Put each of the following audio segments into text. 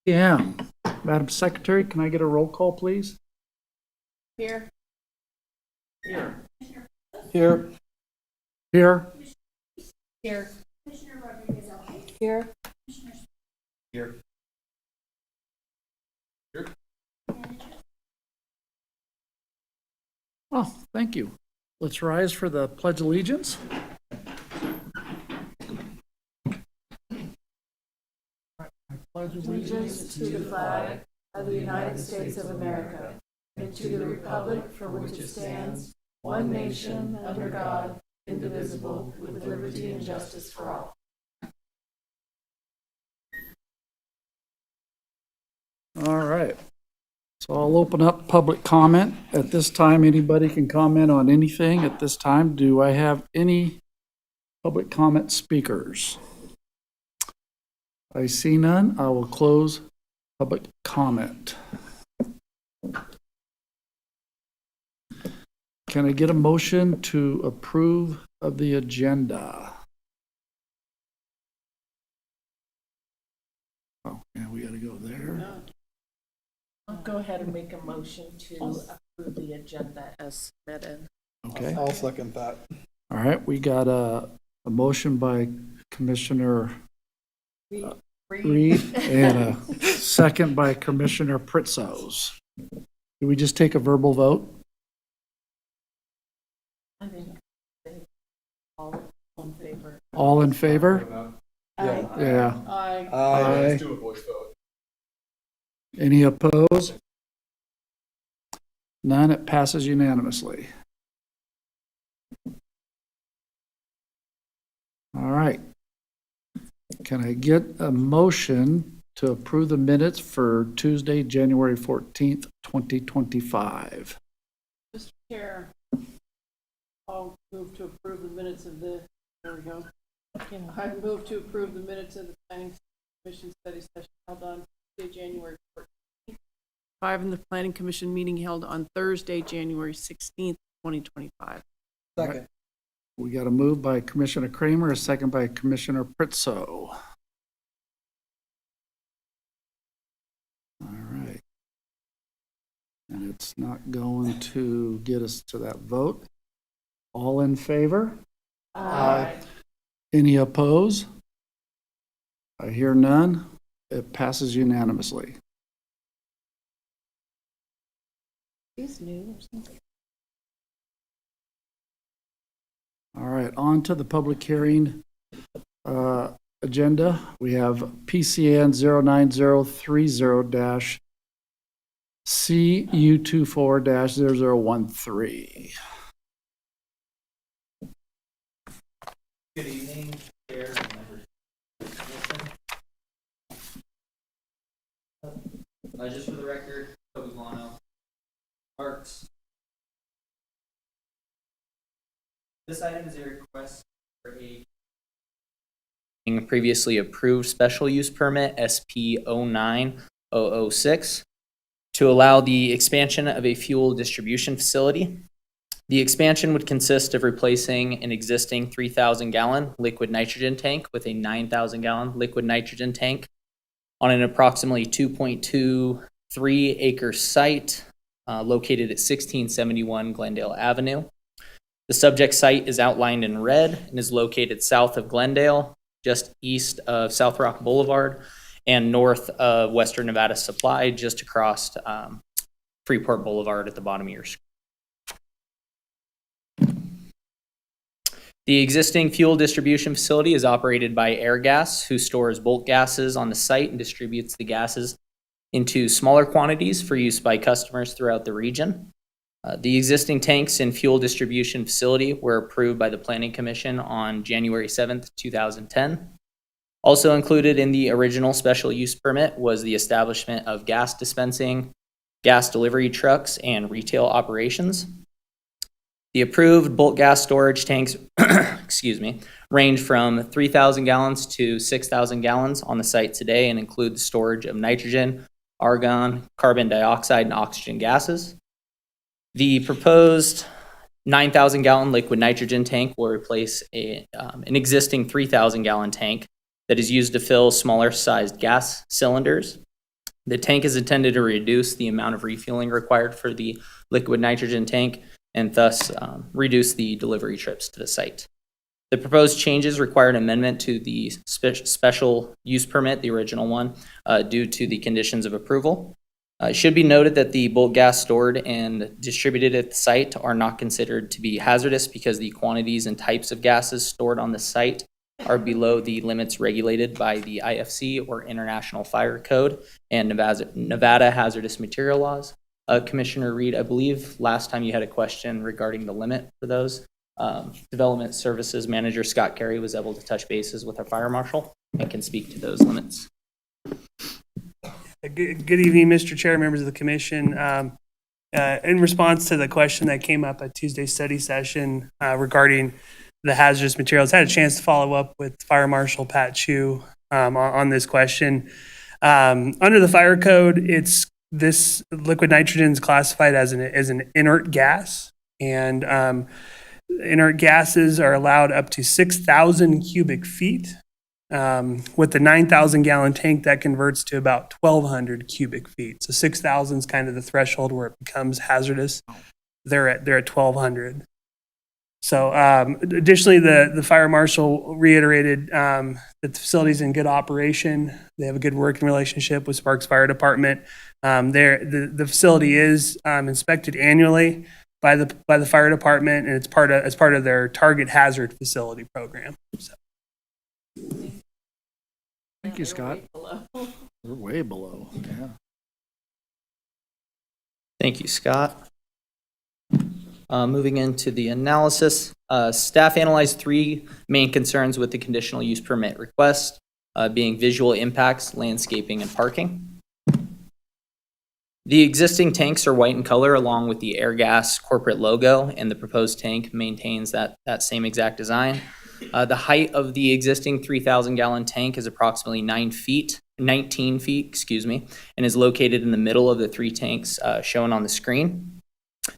p.m. Madam Secretary, can I get a roll call, please? Here. Here. Here. Here. Here. Commissioner Rodriguez here. Here. Here. Oh, thank you. Let's rise for the Pledge of Allegiance. I pledge Allegiance to the flag of the United States of America and to the republic for which it stands, one nation under God, indivisible, with liberty and justice for all. All right. So I'll open up public comment. At this time, anybody can comment on anything at this time. Do I have any public comment speakers? I see none. I will close public comment. Can I get a motion to approve of the agenda? Oh, yeah, we got to go there. I'll go ahead and make a motion to approve the agenda as submitted. Okay. I'll second that. All right, we got a motion by Commissioner Reed and a second by Commissioner Pritzos. Do we just take a verbal vote? I think all in favor. All in favor? Yeah. Yeah. Aye. Aye. Let's do a voice vote. Any opposed? None, it passes unanimously. All right. Can I get a motion to approve the minutes for Tuesday, January 14th, 2025? Mr. Chair, I'll move to approve the minutes of the, there we go. I move to approve the minutes of the Planning Commission study session held on Tuesday, January 14th. 5 in the Planning Commission meeting held on Thursday, January 16th, 2025. Second. We got a move by Commissioner Kramer, a second by Commissioner Pritzo. All right. And it's not going to get us to that vote. All in favor? Aye. Any opposed? I hear none. It passes unanimously. He's new or something. All right, on to the public hearing agenda. We have PCN 09030-CU24-0013. Good evening, Chair and members of the Commission. Just for the record, Toby Guano, Parks. This item is a request for a previously approved special use permit SP 09006 to allow the expansion of a fuel distribution facility. The expansion would consist of replacing an existing 3,000-gallon liquid nitrogen tank with a 9,000-gallon liquid nitrogen tank on an approximately 2.23 acre site located at 1671 Glendale Avenue. The subject site is outlined in red and is located south of Glendale, just east of South Rock Boulevard, and north of Western Nevada Supply, just across Freeport Boulevard at the bottom of your screen. The existing fuel distribution facility is operated by Airgas, who stores bulk gases on the site and distributes the gases into smaller quantities for use by customers throughout the region. The existing tanks and fuel distribution facility were approved by the Planning Commission on January 7th, 2010. Also included in the original special use permit was the establishment of gas dispensing, gas delivery trucks, and retail operations. The approved bulk gas storage tanks range from 3,000 gallons to 6,000 gallons on the site today and include the storage of nitrogen, argon, carbon dioxide, and oxygen gases. The proposed 9,000 gallon liquid nitrogen tank will replace an existing 3,000 gallon tank that is used to fill smaller sized gas cylinders. The tank is intended to reduce the amount of refueling required for the liquid nitrogen tank and thus reduce the delivery trips to the site. The proposed changes require an amendment to the special use permit, the original one, due to the conditions of approval. It should be noted that the bulk gas stored and distributed at the site are not considered to be hazardous because the quantities and types of gases stored on the site are below the limits regulated by the IFC or International Fire Code and Nevada hazardous material laws. Commissioner Reed, I believe last time you had a question regarding the limit for those. Development Services Manager Scott Carey was able to touch bases with our fire marshal and can speak to those limits. Good evening, Mr. Chair, members of the commission. In response to the question that came up at Tuesday's study session regarding the hazardous materials, I had a chance to follow up with Fire Marshal Pat Chu on this question. Under the fire code, this liquid nitrogen is classified as an inert gas, and inert gases are allowed up to 6,000 cubic feet. With the 9,000 gallon tank, that converts to about 1,200 cubic feet. So 6,000 is kind of the threshold where it becomes hazardous. They're at 1,200. So additionally, the fire marshal reiterated that the facility's in good operation. They have a good working relationship with Sparks Fire Department. The facility is inspected annually by the fire department, and it's part of their target hazard facility program. So. Thank you, Scott. We're way below, yeah. Thank you, Scott. Moving into the analysis, staff analyzed three main concerns with the conditional use permit request, being visual impacts, landscaping, and parking. The existing tanks are white in color along with the Airgas corporate logo, and the proposed tank maintains that same exact design. The height of the existing 3,000 gallon tank is approximately 19 feet, and is located in the middle of the three tanks shown on the screen.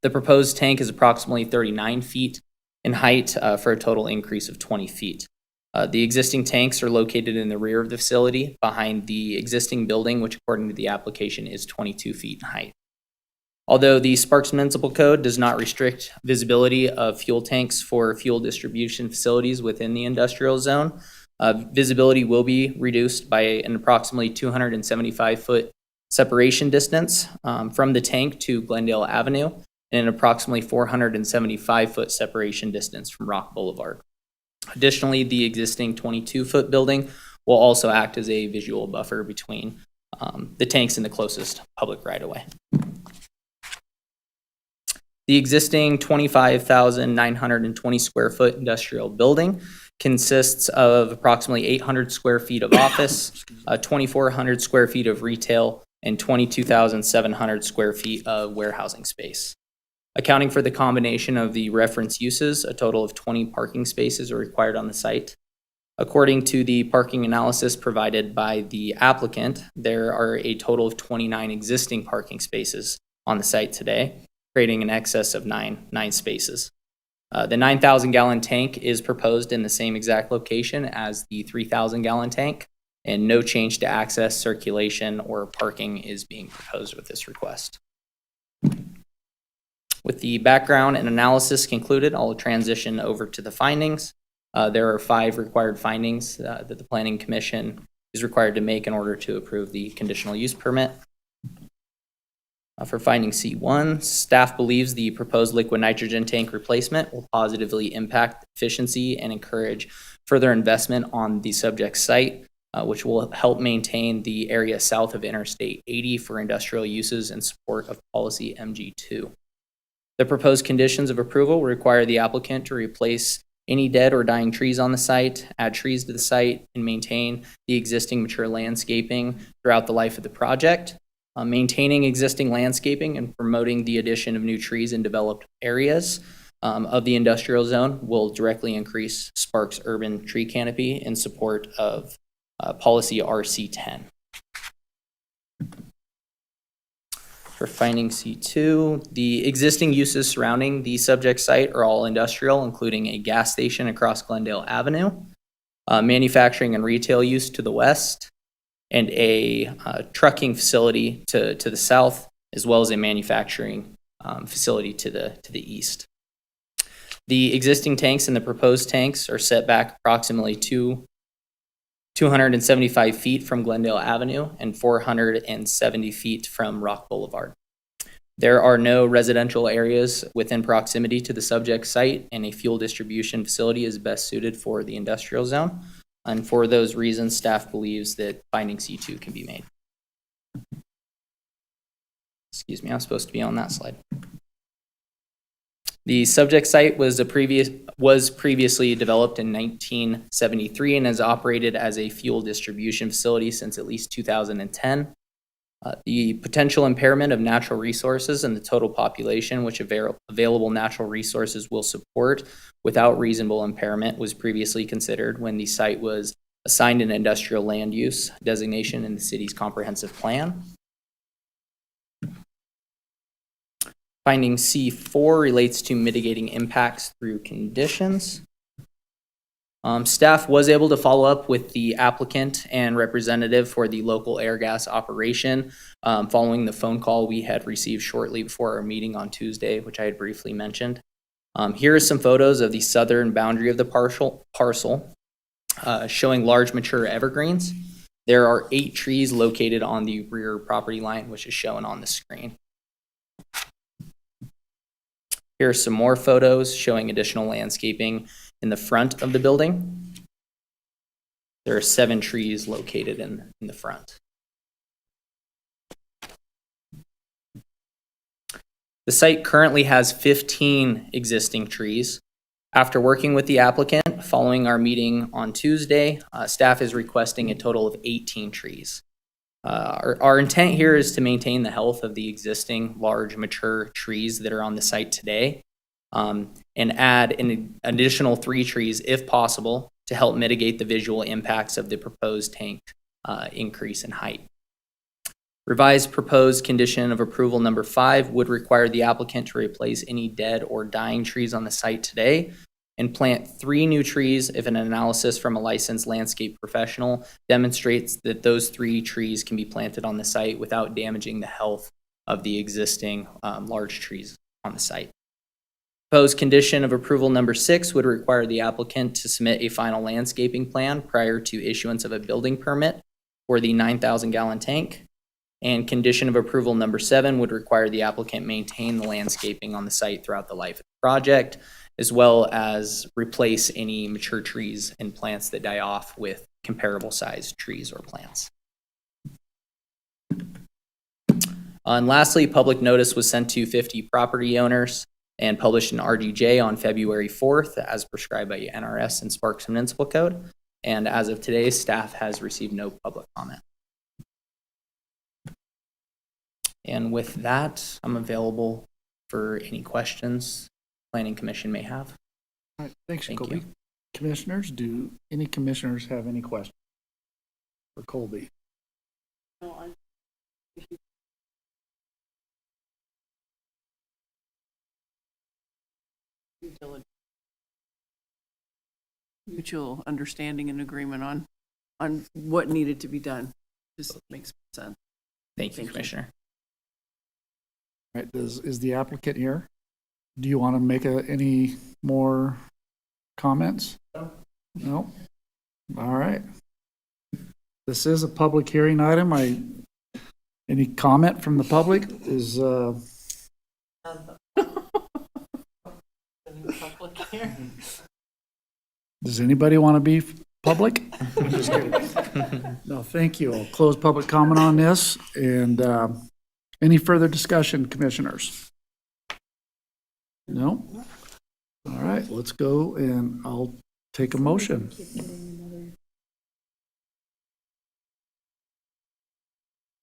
The proposed tank is approximately 39 feet in height for a total increase of 20 feet. The existing tanks are located in the rear of the facility behind the existing building, which according to the application is 22 feet in height. Although the Sparks Municipal Code does not restrict visibility of fuel tanks for fuel distribution facilities within the industrial zone, visibility will be reduced by an approximately 275-foot separation distance from the tank to Glendale Avenue and an approximately 475-foot separation distance from Rock Boulevard. Additionally, the existing 22-foot building will also act as a visual buffer between the tanks and the closest public right-of-way. The existing 25,920 square foot industrial building consists of approximately 800 square feet of office, 2,400 square feet of retail, and 22,700 square feet of warehousing space. Accounting for the combination of the reference uses, a total of 20 parking spaces are required on the site. According to the parking analysis provided by the applicant, there are a total of 29 existing parking spaces on the site today, creating an excess of nine spaces. The 9,000 gallon tank is proposed in the same exact location as the 3,000 gallon tank, and no change to access, circulation, or parking is being proposed with this request. With the background and analysis concluded, I'll transition over to the findings. There are 5 required findings that the Planning Commission is required to make in order to approve the conditional use permit. For finding C1, staff believes the proposed liquid nitrogen tank replacement will positively impact efficiency and encourage further investment on the subject site, which will help maintain the area south of Interstate 80 for industrial uses in support of policy MG2. The proposed conditions of approval require the applicant to replace any dead or dying trees on the site, add trees to the site, and maintain the existing mature landscaping throughout the life of the project. Maintaining existing landscaping and promoting the addition of new trees in developed areas of the industrial zone will directly increase Sparks' urban tree canopy in support of policy RC10. For finding C2, the existing uses surrounding the subject site are all industrial, including a gas station across Glendale Avenue, manufacturing and retail use to the west, and a trucking facility to the south, as well as a manufacturing facility to the east. The existing tanks and the proposed tanks are set back approximately 275 feet from Glendale Avenue and 470 feet from Rock Boulevard. There are no residential areas within proximity to the subject site, and a fuel distribution facility is best suited for the industrial zone. And for those reasons, staff believes that finding C2 can be made. Excuse me, I'm supposed to be on that slide. The subject site was previously developed in 1973 and has operated as a fuel distribution facility since at least 2010. The potential impairment of natural resources and the total population which available natural resources will support without reasonable impairment was previously considered when the site was assigned an industrial land use designation in the city's comprehensive plan. Finding C4 relates to mitigating impacts through conditions. Staff was able to follow up with the applicant and representative for the local air gas operation following the phone call we had received shortly before our meeting on Tuesday, which I had briefly mentioned. Here are some photos of the southern boundary of the parcel showing large mature evergreens. There are 8 trees located on the rear property line, which is shown on the screen. Here are some more photos showing additional landscaping in the front of the building. There are 7 trees located in the front. The site currently has 15 existing trees. After working with the applicant, following our meeting on Tuesday, staff is requesting a total of 18 trees. Our intent here is to maintain the health of the existing large mature trees that are on the site today, and add an additional 3 trees if possible to help mitigate the visual impacts of the proposed tank increase in height. Revised proposed condition of approval number 5 would require the applicant to replace any dead or dying trees on the site today and plant 3 new trees if an analysis from a licensed landscape professional demonstrates that those 3 trees can be planted on the site without damaging the health of the existing large trees on the site. Proposed condition of approval number 6 would require the applicant to submit a final landscaping plan prior to issuance of a building permit for the 9,000-gallon tank. And condition of approval number 7 would require the applicant maintain the landscaping on the site throughout the life of the project, as well as replace any mature trees and plants that die off with comparable sized trees or plants. And lastly, public notice was sent to 50 property owners and published in RGJ on February 4th as prescribed by NRS and Sparks Municipal Code. And as of today, staff has received no public comment. And with that, I'm available for any questions Planning Commission may have. All right, thanks, Thank Colby. you. Commissioners, do any commissioners have any questions for Colby? No, mutual understanding and agreement on what needed to be done. Just makes sense. Thank you, Thank you. Commissioner. All right, is the applicant here? Do you want to make any more comments? No? All right. This is a public hearing item. Any comment from the public is, does anybody want to be public? I'm just kidding. No, thank you. I'll close public comment on this. And any further discussion, commissioners? No? All right, let's go and I'll take a motion.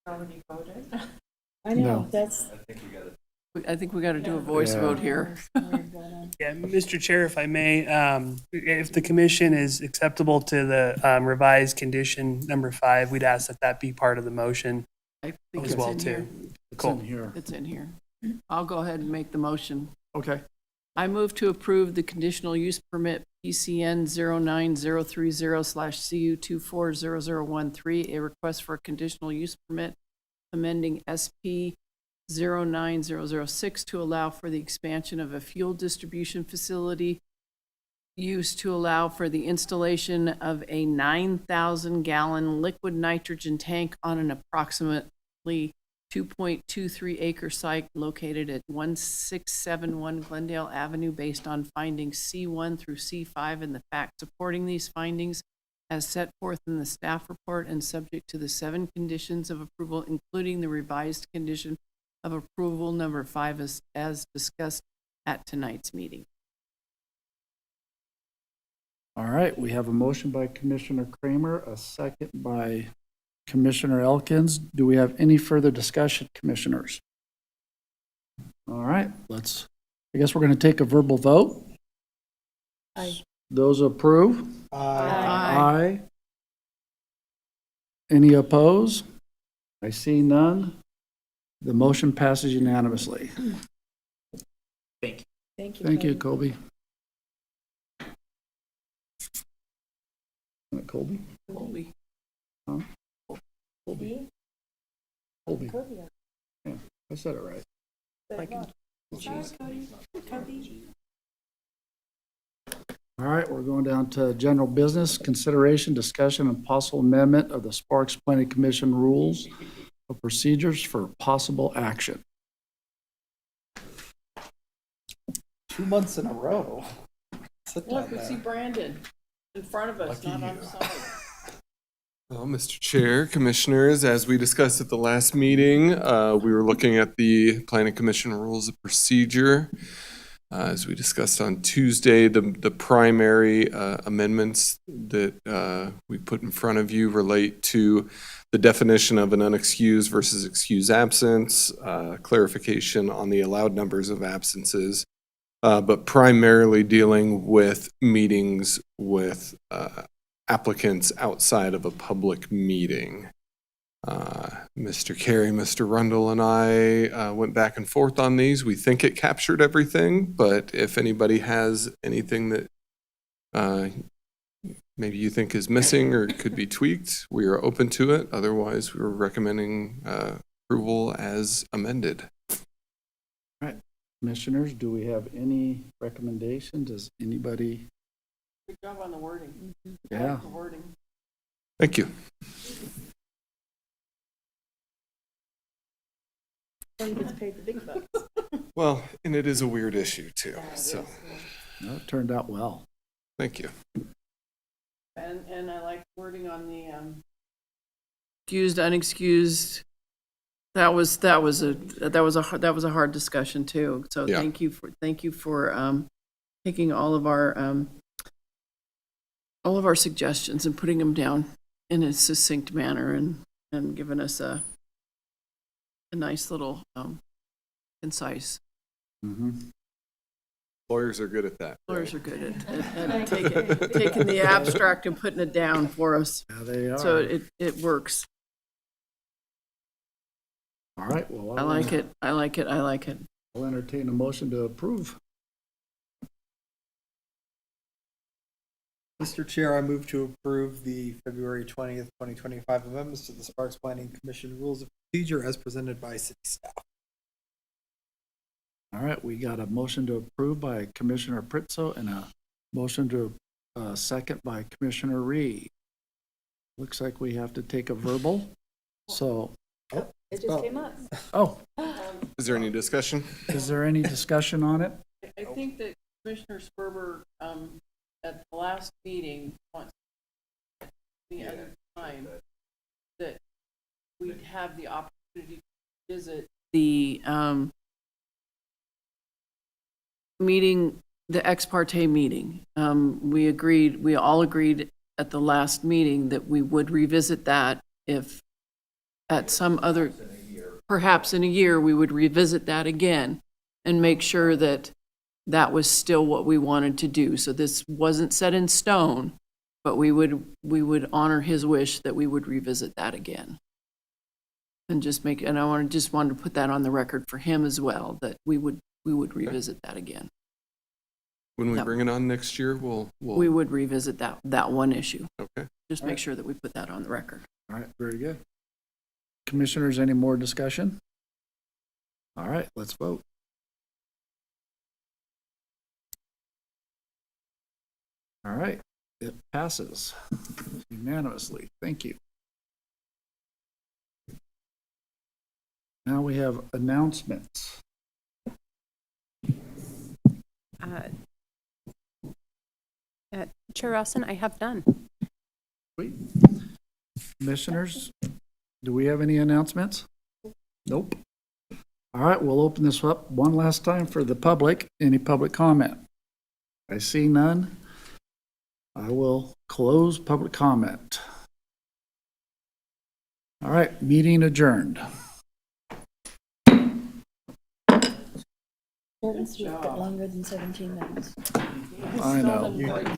Already voted? I No. know, that's. I think we got to do a voice Yeah. vote here. Yeah, Mr. Chair, if I may, if the commission is acceptable to the revised condition number 5, we'd ask that that be part of the motion I think as it's well in here. too. It's Cool. in here. It's in here. I'll go ahead and make the motion. Okay. I move to approve the conditional use permit PCN 09-030/CU240013, a request for a conditional use permit amending SP 09006 to allow for the expansion of a fuel distribution facility used to allow for the installation of a 9,000-gallon liquid nitrogen tank on an approximately 2.23 acre site located at 1671 Glendale Avenue based on findings C1 through C5 and the facts supporting these findings as set forth in the staff report and subject to the 7 conditions of approval, including the revised condition of approval number 5 as discussed at tonight's meeting. All right, we have a motion by Commissioner Kramer, a second by Commissioner Elkins. Do we have any further discussion, commissioners? All right, I guess we're going to take a verbal vote. Aye. Those approve? Aye. Aye. Any oppose? I see none. The motion passes unanimously. Thank you. Thank you. Thank you, Cody. Colby. Colby? Colby. Huh? Colby. Colby. Yeah, I said it right. All right, we're going down to general business, consideration, discussion, and possible amendment of the Sparks Planning Commission rules of procedures for possible action. 2 months in a row. Sit Look, down we there. see Brandon in front of us, Lucky not on you. the side. Well, Mr. Chair, Commissioners, as we discussed at the last meeting, we were looking at the Planning Commission Rules of Procedure. As we discussed on Tuesday, the primary amendments that we put in front of you relate to the definition of an unexcused versus excused absence, clarification on the allowed numbers of absences, but primarily dealing with meetings with applicants outside of a public meeting. Mr. Carey, Mr. Rundle, and I went back and forth on these. We think it captured everything, but if anybody has anything that maybe you think is missing or could be tweaked, we are open to it. Otherwise, we're recommending approval as amended. Commissioners, do we have any recommendations? Does anybody? Good job on the wording. I Yeah. like the wording. Thank you. One gets paid the big bucks. Well, and it is a weird issue too, so No, it turned out well. thank you. And I like wording on the excused, unexcused. That was a hard discussion too. So Yeah. thank you for taking all of our suggestions and putting them down in a succinct manner and giving us a nice little concise. Mhm. Lawyers are good at that. Lawyers are good at taking the abstract and putting it down for us. Yeah, they are. So it works. All right, well, I like it. I like it. I like it. I'll entertain a motion to approve. Mr. Chair, I move to approve the February 20th, 2025 amendments to the Sparks Planning Commission Rules of Procedure as presented by city staff. All right, we got a motion to approve by Commissioner Pritzo and a motion to second by Commissioner Reed. Looks like we have to take a verbal. So, It just came up. oh, Is there any discussion? is there any discussion on it? I think that Commissioner Sperber, at the last meeting, wants the other time that we'd have the opportunity to visit the meeting, the ex parte meeting. We all agreed at the last meeting that we would revisit that if at some other, perhaps in a year, we would revisit that again and make sure that that was still what we wanted to do. So this wasn't set in stone, but we would honor his wish that we would revisit that again. And I just wanted to put that on the record for him as well, that we would revisit that again. When we No. bring it on next year, We we'll, would revisit that one issue. okay. Just make sure that we put that on the record. All right, very good. Commissioners, any more discussion? All right, let's vote. All right, it passes unanimously. Thank you. Now we have announcements. Chair Rossin, I have none. Sweet. Commissioners, do we have any announcements? Nope. All right, we'll open this up one last time for the public. Any public comment? I see none. I will close public comment. All right, meeting adjourned. Short and sweet, but longer than 17 minutes. I know.